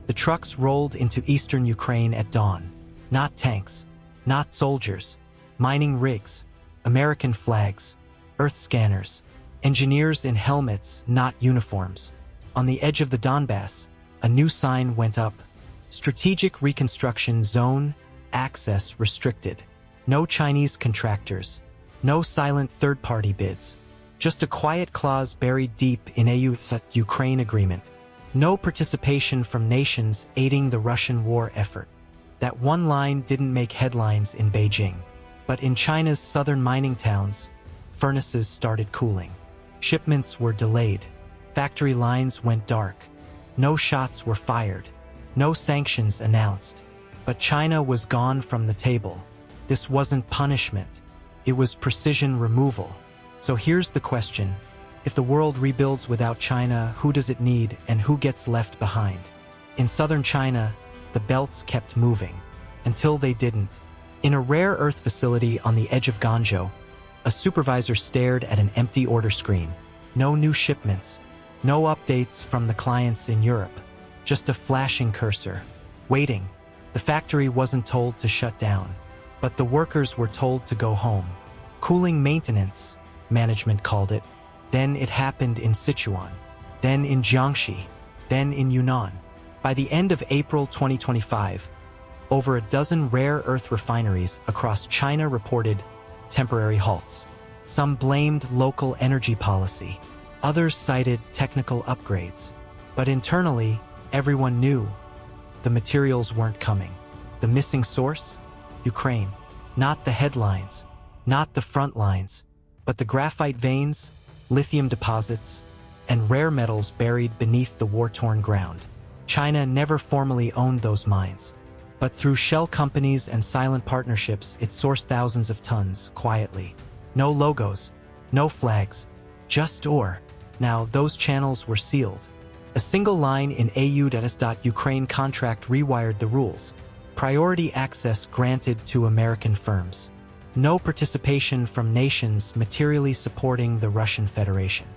The trucks rolled into eastern Ukraine at dawn. Not tanks, not soldiers, mining rigs, American flags, earth scanners, engineers in helmets, not uniforms. On the edge of the Donbass, a new sign went up. Strategic Reconstruction Zone, access restricted. No Chinese contractors. No silent third-party bids. Just a quiet clause buried deep in EU-Ukraine agreement. No participation from nations aiding the Russian war effort. That one line didn't make headlines in Beijing. But in China's southern mining towns, furnaces started cooling. Shipments were delayed. Factory lines went dark. No shots were fired. No sanctions announced. But China was gone from the table. This wasn't punishment. It was precision removal. So here's the question. If the world rebuilds without China, who does it need and who gets left behind? In southern China, the belts kept moving. Until they didn't. In a rare earth facility on the edge of Guangzhou, a supervisor stared at an empty order screen. No new shipments. No updates from the clients in Europe. Just a flashing cursor. Waiting. The factory wasn't told to shut down. But the workers were told to go home. Cooling maintenance, management called it. Then it happened in Sichuan. Then in Jiangxi. Then in Yunnan. By the end of April 2025, over a dozen rare earth refineries across China reported temporary halts. Some blamed local energy policy. Others cited technical upgrades. But internally, everyone knew the materials weren't coming. The missing source? Ukraine. Not the headlines, not the front lines, but the graphite veins, lithium deposits, and rare metals buried beneath the war-torn ground. China never formally owned those mines, but through shell companies and silent partnerships, it sourced thousands of tons quietly. No logos, no flags, just ore. Now, those channels were sealed. A single line in EU.Ukraine contract rewired the rules. Priority access granted to American firms. No participation from nations materially supporting the Russian Federation.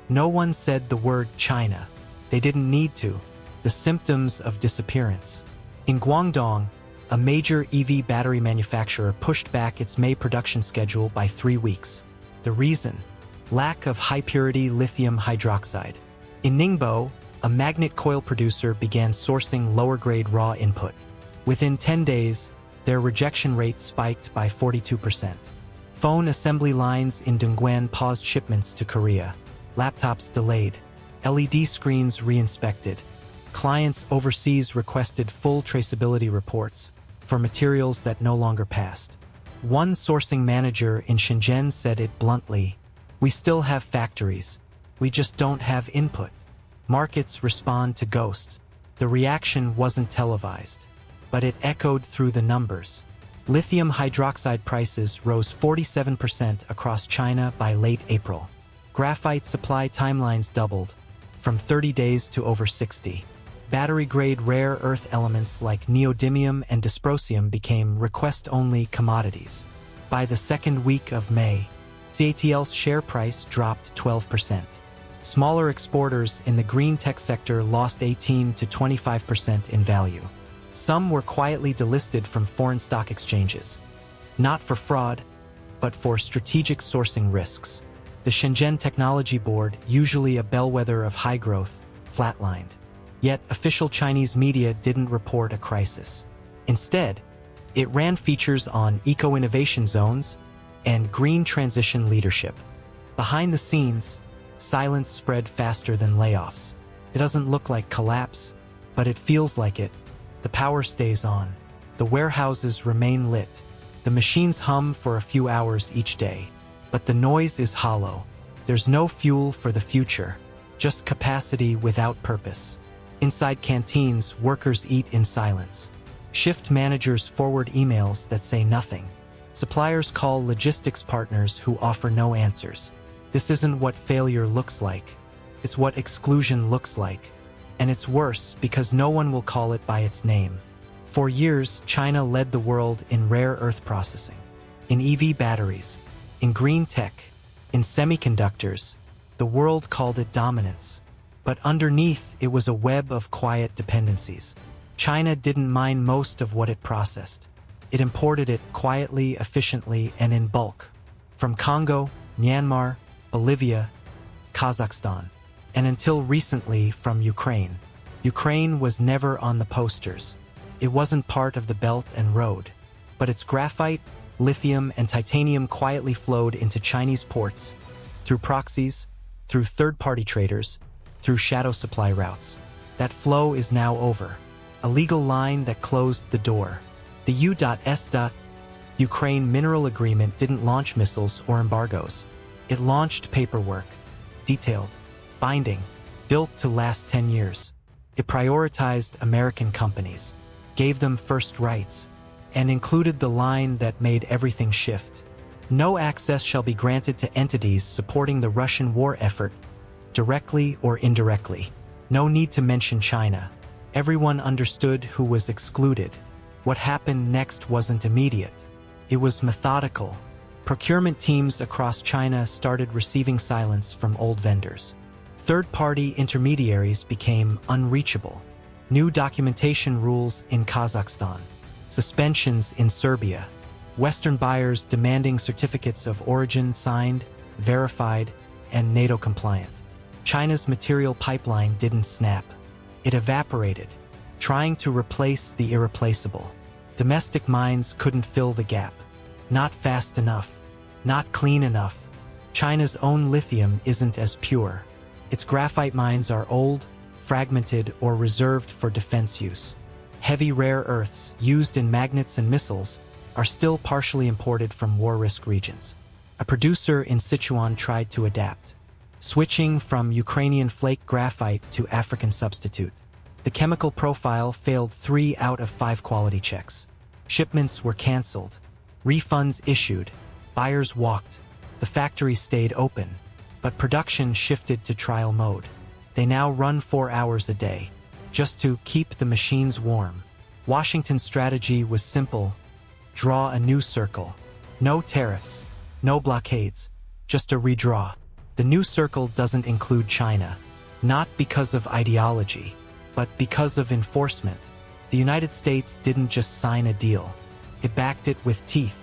No one said the word China. They didn't need to. The symptoms of disappearance. In Guangdong, a major EV battery manufacturer pushed back its May production schedule by 3 weeks. The reason? Lack of high-purity lithium hydroxide. In Ningbo, a magnet coil producer began sourcing lower-grade raw input. Within 10 days, their rejection rate spiked by 42%. Phone assembly lines in Dongguan paused shipments to Korea. Laptops delayed. LED screens re-inspected. Clients overseas requested full traceability reports for materials that no longer passed. One sourcing manager in Shenzhen said it bluntly, "We still have factories. We just don't have input." Markets respond to ghosts. The reaction wasn't televised, but it echoed through the numbers. Lithium hydroxide prices rose 47% across China by late April. Graphite supply timelines doubled, from 30 days to over 60. Battery-grade rare earth elements like neodymium and dysprosium became request-only commodities. By the second week of May, CATL's share price dropped 12%. Smaller exporters in the green tech sector lost 18 to 25% in value. Some were quietly delisted from foreign stock exchanges. Not for fraud, but for strategic sourcing risks. The Shenzhen Technology Board, usually a bellwether of high growth, flatlined. Yet official Chinese media didn't report a crisis. Instead, it ran features on eco-innovation zones and green transition leadership. Behind the scenes, silence spread faster than layoffs. It doesn't look like collapse, but it feels like it. The power stays on. The warehouses remain lit. The machines hum for a few hours each day. But the noise is hollow. There's no fuel for the future, just capacity without purpose. Inside canteens, workers eat in silence. Shift managers forward emails that say nothing. Suppliers call logistics partners who offer no answers. This isn't what failure looks like. It's what exclusion looks like. And it's worse because no one will call it by its name. For years, China led the world in rare earth processing, in EV batteries, in green tech, in semiconductors. The world called it dominance. But underneath, it was a web of quiet dependencies. China didn't mine most of what it processed. It imported it quietly, efficiently, and in bulk. From Congo, Myanmar, Bolivia, Kazakhstan, and until recently from Ukraine. Ukraine was never on the posters. It wasn't part of the Belt and Road. But its graphite, lithium, and titanium quietly flowed into Chinese ports, through proxies, through third-party traders, through shadow supply routes. That flow is now over. A legal line that closed the door. The U.S. Ukraine Mineral Agreement didn't launch missiles or embargoes. It launched paperwork, detailed, binding, built to last 10 years. It prioritized American companies, gave them first rights, and included the line that made everything shift. No access shall be granted to entities supporting the Russian war effort, directly or indirectly. No need to mention China. Everyone understood who was excluded. What happened next wasn't immediate. It was methodical. Procurement teams across China started receiving silence from old vendors. Third-party intermediaries became unreachable. New documentation rules in Kazakhstan. Suspensions in Serbia. Western buyers demanding certificates of origin signed, verified, and NATO-compliant. China's material pipeline didn't snap. It evaporated, trying to replace the irreplaceable. Domestic mines couldn't fill the gap. Not fast enough. Not clean enough. China's own lithium isn't as pure. Its graphite mines are old, fragmented, or reserved for defense use. Heavy rare earths, used in magnets and missiles, are still partially imported from war-risk regions. A producer in Sichuan tried to adapt, switching from Ukrainian flake graphite to African substitute. The chemical profile failed 3 out of 5 quality checks. Shipments were canceled, refunds issued, buyers walked. The factory stayed open, but production shifted to trial mode. They now run 4 hours a day, just to keep the machines warm. Washington's strategy was simple: draw a new circle. No tariffs, no blockades, just a redraw. The new circle doesn't include China, not because of ideology, but because of enforcement. The United States didn't just sign a deal. It backed it with teeth: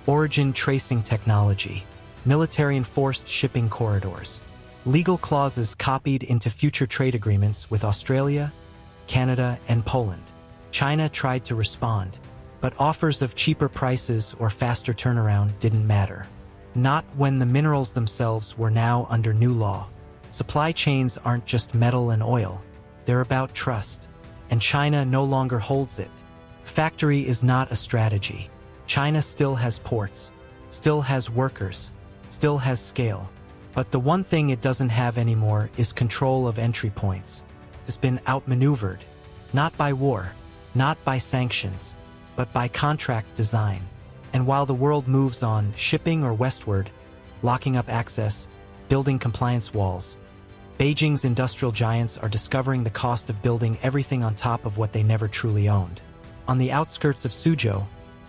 origin tracing technology, military-enforced shipping corridors, legal clauses copied into future trade agreements with Australia, Canada, and Poland. China tried to respond, but offers of cheaper prices or faster turnaround didn't matter. Not when the minerals themselves were now under new law. Supply chains aren't just metal and oil. They're about trust, and China no longer holds it. Factory is not a strategy. China still has ports, still has workers, still has scale. But the one thing it doesn't have anymore is control of entry points. It's been outmaneuvered, not by war, not by sanctions, but by contract design. And while the world moves on, shipping or westward, locking up access, building compliance walls, Beijing's industrial giants are discovering the cost of building everything on top of what they never truly owned. On the outskirts of Suzhou,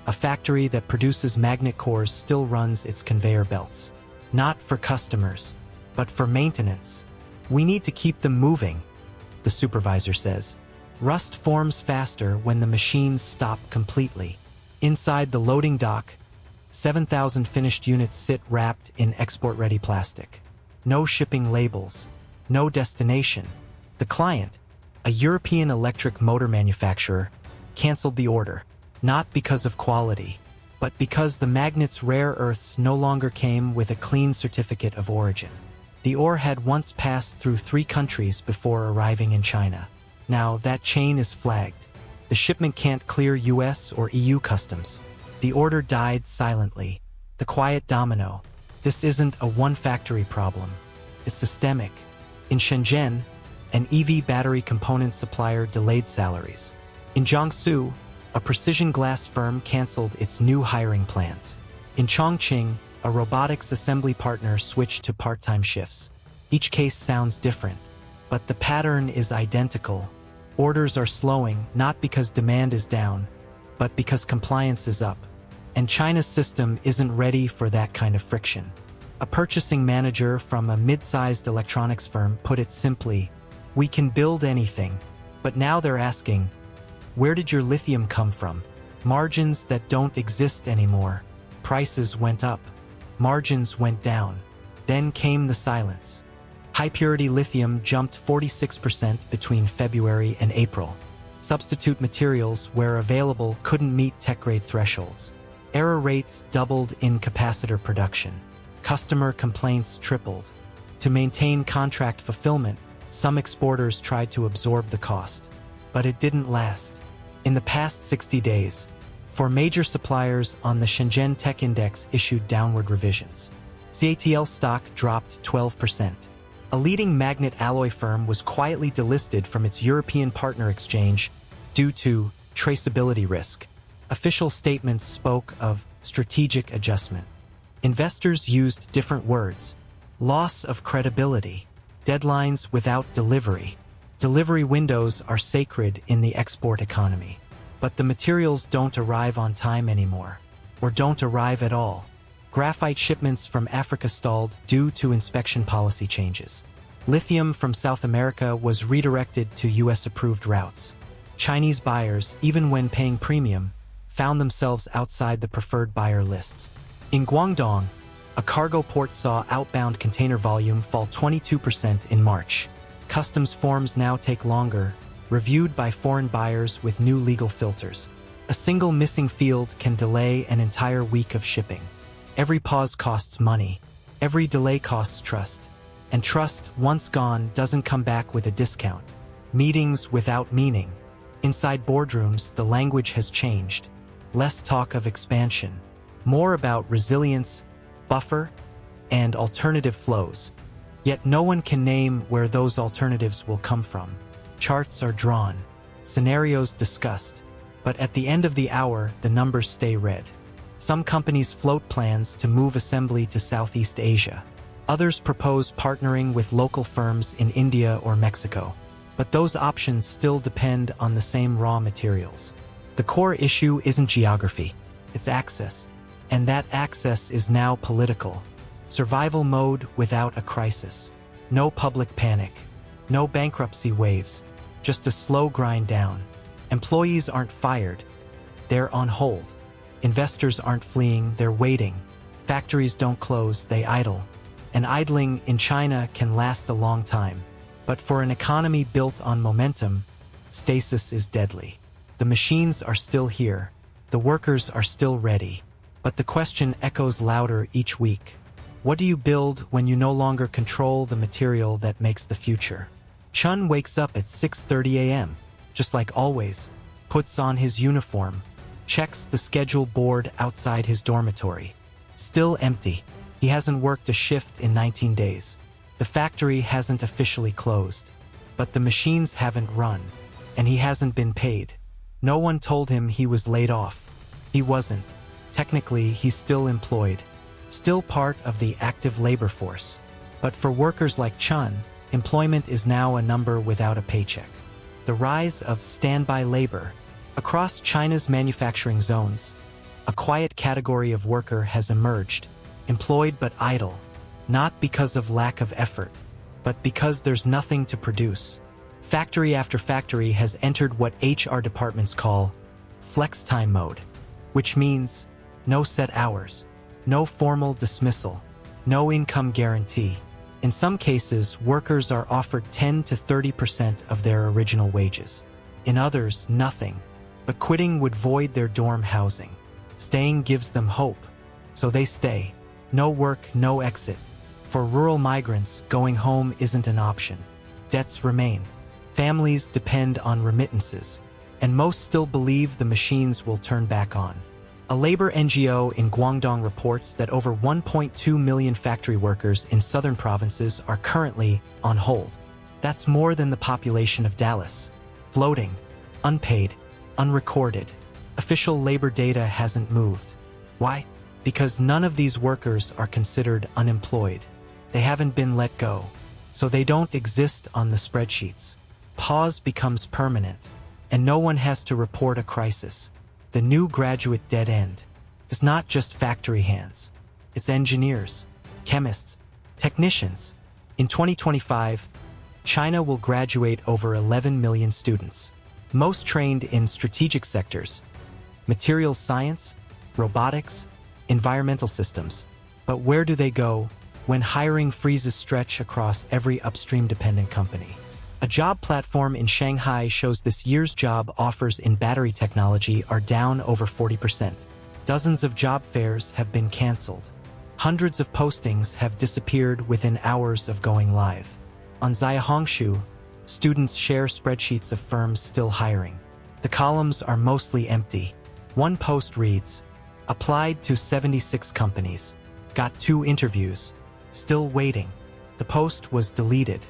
a factory that produces magnet cores still runs its conveyor belts. Not for customers, but for maintenance. We need to keep them moving, the supervisor says. Rust forms faster when the machines stop completely. Inside the loading dock, 7,000 finished units sit wrapped in export-ready plastic. No shipping labels, no destination. The client, a European electric motor manufacturer, canceled the order, not because of quality, but because the magnet's rare earths no longer came with a clean certificate of origin. The ore had once passed through 3 countries before arriving in China. Now that chain is flagged. The shipment can't clear US or EU customs. The order died silently. The quiet domino. This isn't a one-factory problem. It's systemic. In Shenzhen, an EV battery component supplier delayed salaries. In Jiangsu, a precision glass firm canceled its new hiring plans. In Chongqing, a robotics assembly partner switched to part-time shifts. Each case sounds different, but the pattern is identical. Orders are slowing, not because demand is down, but because compliance is up. And China's system isn't ready for that kind of friction. A purchasing manager from a mid-sized electronics firm put it simply: We can build anything. But now they're asking, where did your lithium come from? Margins that don't exist anymore. Prices went up. Margins went down. Then came the silence. High-purity lithium jumped 46% between February and April. Substitute materials, where available, couldn't meet tech-grade thresholds. Error rates doubled in capacitor production. Customer complaints tripled. To maintain contract fulfillment, some exporters tried to absorb the cost. But it didn't last. In the past 60 days, 4 major suppliers on the Shenzhen Tech Index issued downward revisions. CATL stock dropped 12%. A leading magnet alloy firm was quietly delisted from its European partner exchange due to traceability risk. Official statements spoke of strategic adjustment. Investors used different words: loss of credibility, deadlines without delivery. Delivery windows are sacred in the export economy. But the materials don't arrive on time anymore, or don't arrive at all. Graphite shipments from Africa stalled due to inspection policy changes. Lithium from South America was redirected to US-approved routes. Chinese buyers, even when paying premium, found themselves outside the preferred buyer lists. In Guangdong, a cargo port saw outbound container volume fall 22% in March. Customs forms now take longer, reviewed by foreign buyers with new legal filters. A single missing field can delay an entire week of shipping. Every pause costs money. Every delay costs trust. And trust, once gone, doesn't come back with a discount. Meetings without meaning. Inside boardrooms, the language has changed. Less talk of expansion. More about resilience, buffer, and alternative flows. Yet no one can name where those alternatives will come from. Charts are drawn. Scenarios discussed. But at the end of the hour, the numbers stay red. Some companies float plans to move assembly to Southeast Asia. Others propose partnering with local firms in India or Mexico. But those options still depend on the same raw materials. The core issue isn't geography, it's access. And that access is now political. Survival mode without a crisis. No public panic. No bankruptcy waves. Just a slow grind down. Employees aren't fired. They're on hold. Investors aren't fleeing, they're waiting. Factories don't close, they idle. And idling in China can last a long time. But for an economy built on momentum, stasis is deadly. The machines are still here. The workers are still ready. But the question echoes louder each week. What do you build when you no longer control the material that makes the future? Chun wakes up at 6:30 a.m., just like always, puts on his uniform, checks the schedule board outside his dormitory. Still empty. He hasn't worked a shift in 19 days. The factory hasn't officially closed. But the machines haven't run. And he hasn't been paid. No one told him he was laid off. He wasn't. Technically, he's still employed. Still part of the active labor force. But for workers like Chun, employment is now a number without a paycheck. The rise of standby labor. Across China's manufacturing zones, a quiet category of worker has emerged, employed but idle, not because of lack of effort, but because there's nothing to produce. Factory after factory has entered what HR departments call flex time mode, which means no set hours, no formal dismissal, no income guarantee. In some cases, workers are offered 10 to 30% of their original wages. In others, nothing. But quitting would void their dorm housing. Staying gives them hope, so they stay. No work, no exit. For rural migrants, going home isn't an option. Debts remain. Families depend on remittances. And most still believe the machines will turn back on. A labor NGO in Guangdong reports that over 1.2 million factory workers in southern provinces are currently on hold. That's more than the population of Dallas. Floating, unpaid, unrecorded. Official labor data hasn't moved. Why? Because none of these workers are considered unemployed. They haven't been let go, so they don't exist on the spreadsheets. Pause becomes permanent, and no one has to report a crisis. The new graduate dead end is not just factory hands. It's engineers, chemists, technicians. In 2025, China will graduate over 11 million students, most trained in strategic sectors, materials science, robotics, environmental systems. But where do they go when hiring freezes stretch across every upstream-dependent company? A job platform in Shanghai shows this year's job offers in battery technology are down over 40%. Dozens of job fairs have been canceled. Hundreds of postings have disappeared within hours of going live. On Xiaohongshu, students share spreadsheets of firms still hiring. The columns are mostly empty. One post reads, "Applied to 76 companies. Got 2 interviews. Still waiting." The post was deleted.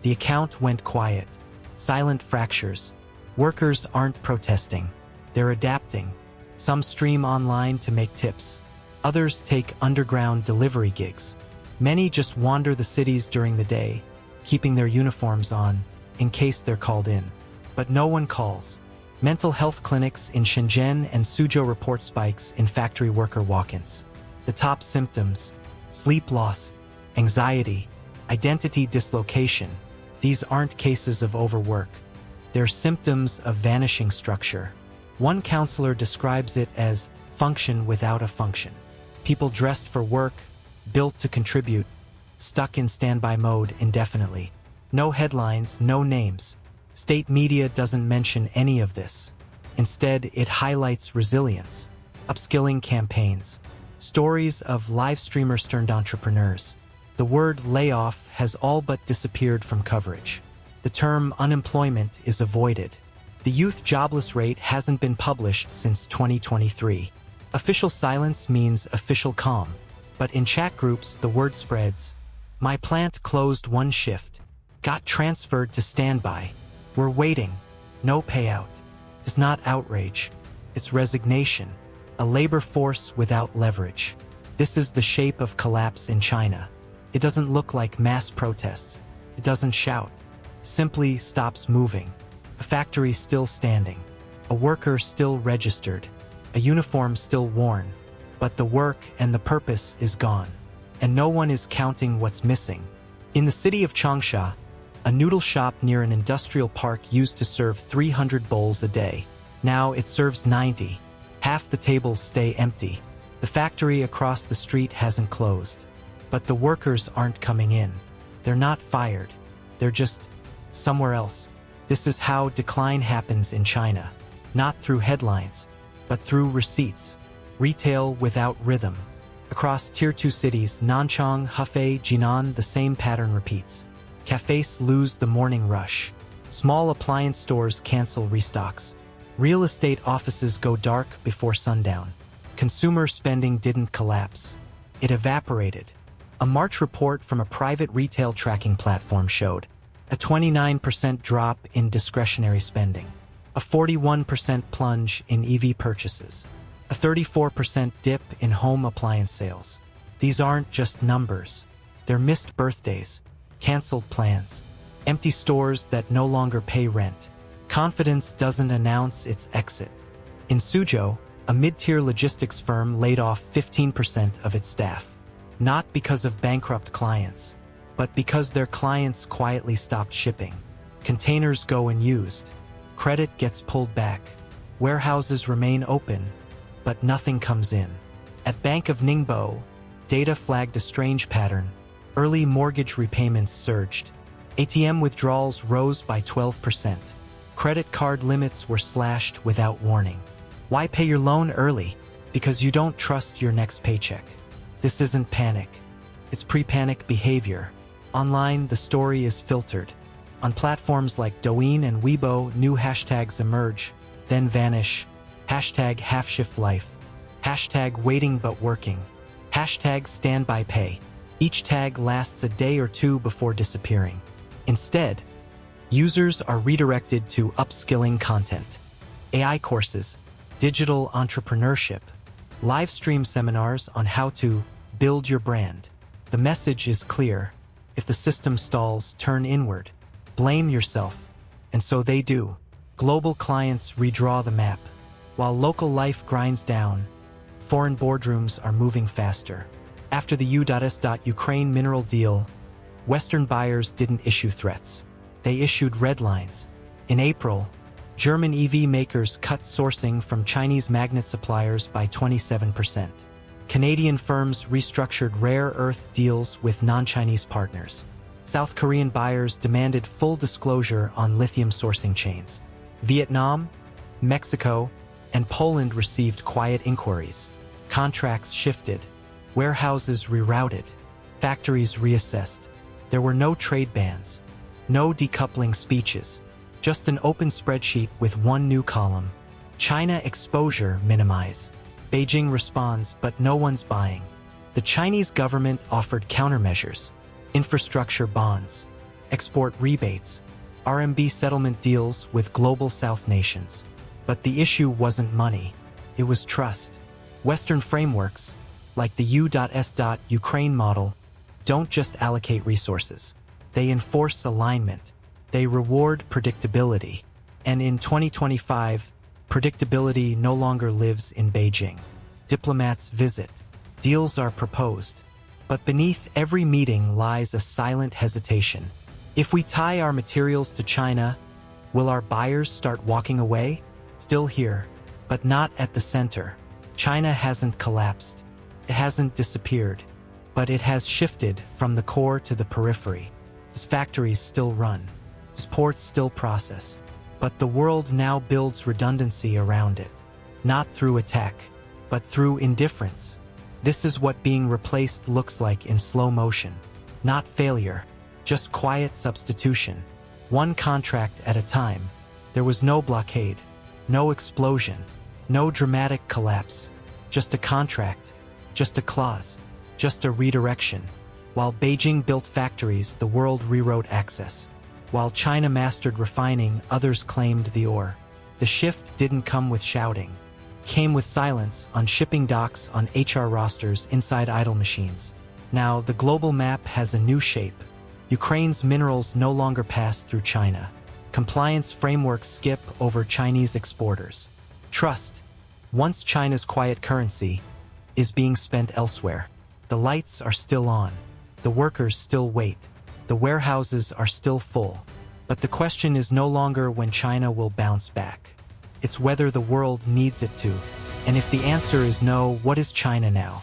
The account went quiet. Silent fractures. Workers aren't protesting. They're adapting. Some stream online to make tips. Others take underground delivery gigs. Many just wander the cities during the day, keeping their uniforms on, in case they're called in. But no one calls. Mental health clinics in Shenzhen and Suzhou report spikes in factory worker walk-ins. The top symptoms: sleep loss, anxiety, identity dislocation. These aren't cases of overwork. They're symptoms of vanishing structure. One counselor describes it as function without a function. People dressed for work, built to contribute, stuck in standby mode indefinitely. No headlines, no names. State media doesn't mention any of this. Instead, it highlights resilience, upskilling campaigns, stories of live streamers turned entrepreneurs. The word layoff has all but disappeared from coverage. The term unemployment is avoided. The youth jobless rate hasn't been published since 2023. Official silence means official calm. But in chat groups, the word spreads. My plant closed 1 shift. Got transferred to standby. We're waiting. No payout. It's not outrage. It's resignation. A labor force without leverage. This is the shape of collapse in China. It doesn't look like mass protests. It doesn't shout. Simply stops moving. A factory still standing. A worker still registered. A uniform still worn. But the work and the purpose is gone. And no one is counting what's missing. In the city of Changsha, a noodle shop near an industrial park used to serve 300 bowls a day. Now it serves 90. Half the tables stay empty. The factory across the street hasn't closed. But the workers aren't coming in. They're not fired. They're just somewhere else. This is how decline happens in China. Not through headlines, but through receipts. Retail without rhythm. Across Tier 2 cities, Nanchang, Hefei, Jinan, the same pattern repeats. Cafes lose the morning rush. Small appliance stores cancel restocks. Real estate offices go dark before sundown. Consumer spending didn't collapse. It evaporated. A March report from a private retail tracking platform showed a 29% drop in discretionary spending, a 41% plunge in EV purchases, a 34% dip in home appliance sales. These aren't just numbers. They're missed birthdays, canceled plans, empty stores that no longer pay rent. Confidence doesn't announce its exit. In Suzhou, a mid-tier logistics firm laid off 15% of its staff. Not because of bankrupt clients, but because their clients quietly stopped shipping. Containers go unused. Credit gets pulled back. Warehouses remain open, but nothing comes in. At Bank of Ningbo, data flagged a strange pattern. Early mortgage repayments surged. ATM withdrawals rose by 12%. Credit card limits were slashed without warning. Why pay your loan early? Because you don't trust your next paycheck. This isn't panic. It's pre-panic behavior. Online, the story is filtered. On platforms like Douyin and Weibo, new hashtags emerge, then vanish. Hashtag half-shift life. Hashtag waiting but working. Hashtag standby pay. Each tag lasts a day or two before disappearing. Instead, users are redirected to upskilling content. AI courses, digital entrepreneurship, live stream seminars on how to build your brand. The message is clear. If the system stalls, turn inward. Blame yourself. And so they do. Global clients redraw the map. While local life grinds down, foreign boardrooms are moving faster. After the U.S. Ukraine mineral deal, Western buyers didn't issue threats. They issued red lines. In April, German EV makers cut sourcing from Chinese magnet suppliers by 27%. Canadian firms restructured rare earth deals with non-Chinese partners. South Korean buyers demanded full disclosure on lithium sourcing chains. Vietnam, Mexico, and Poland received quiet inquiries. Contracts shifted. Warehouses rerouted. Factories reassessed. There were no trade bans. No decoupling speeches. Just an open spreadsheet with one new column. China exposure minimize. Beijing responds, but no one's buying. The Chinese government offered countermeasures. Infrastructure bonds. Export rebates. RMB settlement deals with Global South nations. But the issue wasn't money. It was trust. Western frameworks, like the U.S. Ukraine model, don't just allocate resources. They enforce alignment. They reward predictability. And in 2025, predictability no longer lives in Beijing. Diplomats visit. Deals are proposed. But beneath every meeting lies a silent hesitation. If we tie our materials to China, will our buyers start walking away? Still here, but not at the center. China hasn't collapsed. It hasn't disappeared. But it has shifted from the core to the periphery. Its factories still run. Its ports still process. But the world now builds redundancy around it. Not through attack, but through indifference. This is what being replaced looks like in slow motion. Not failure, just quiet substitution. One contract at a time. There was no blockade, no explosion, no dramatic collapse. Just a contract, just a clause, just a redirection. While Beijing built factories, the world rewrote access. While China mastered refining, others claimed the ore. The shift didn't come with shouting. It came with silence, on shipping docks, on HR rosters, inside idle machines. Now, the global map has a new shape. Ukraine's minerals no longer pass through China. Compliance frameworks skip over Chinese exporters. Trust, once China's quiet currency, is being spent elsewhere. The lights are still on. The workers still wait. The warehouses are still full. But the question is no longer when China will bounce back. It's whether the world needs it to. And if the answer is no, what is China now?